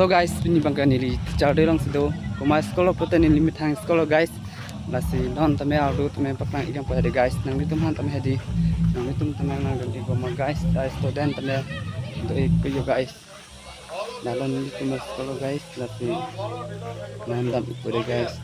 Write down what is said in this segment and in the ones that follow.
So guys, ini bangka nili cari orang situ. Kumai sekolah putih nili mitang sekolah guys. Lasi non tame auto tame pakang ikan pada guys. Nang itu man tame hadi. Nang itu tame nang ganti goma guys. Dari student tame untuk ikut guys. Nalon itu mas sekolah guys. Lasi nandam ikut guys.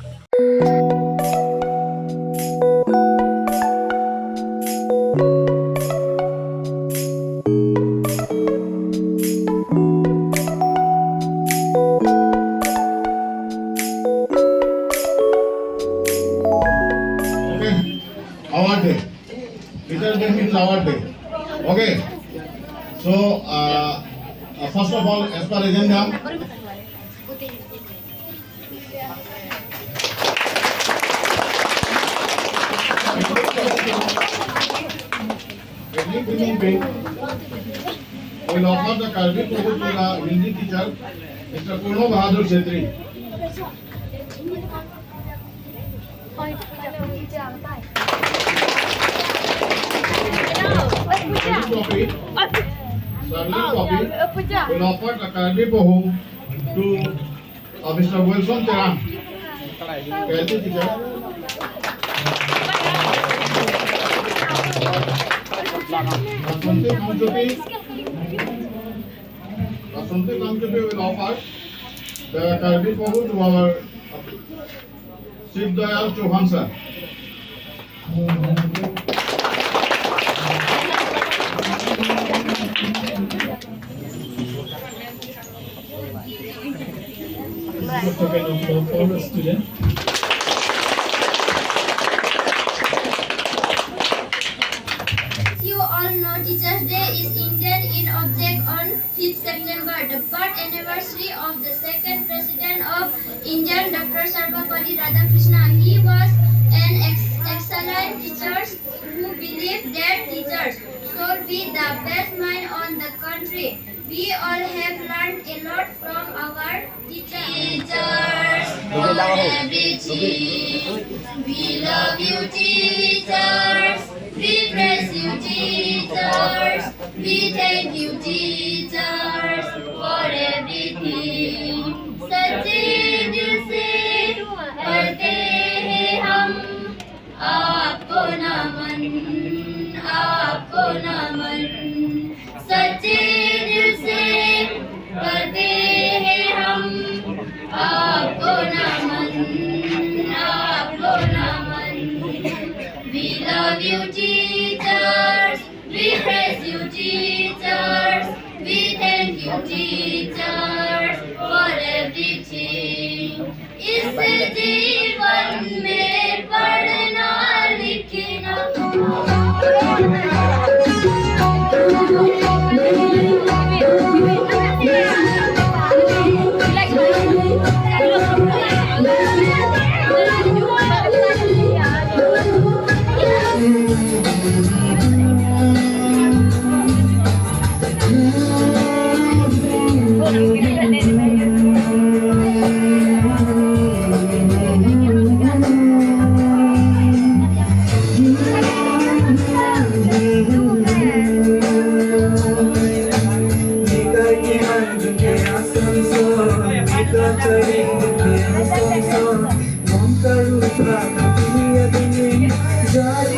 Our day. Teacher's Day means our day. Okay. So, first of all, as per agenda, every beginning day, we will offer the Karbi to the Hindi teacher, Mr. Purno Bahadur Chetri. Copy. Will offer the Karbi Bohu to Mr. Wilson Teran. Karbi teacher. Asante Kamchopi will offer the Karbi Bohu to our Shiv Dayal Chauhan sir. Student. You all know Teachers' Day is Indian in object on 5th September, the birth anniversary of the second President of India, Dr. Sarvapalli Radhakrishna. He was an excellent teacher who believed that teachers should be the best mind on the country. We all have learned a lot from our teachers. For everything, we love you, teachers. We praise you, teachers. We thank you, teachers, for everything. सच्चे दिल से पढ़ते हैं हम आपको नमन, आपको नमन. सच्चे दिल से करते हैं हम आपको नमन, आपको नमन. We love you, teachers. We praise you, teachers. We thank you, teachers, for everything. इस जीवन में पढ़ना लिखना Jadi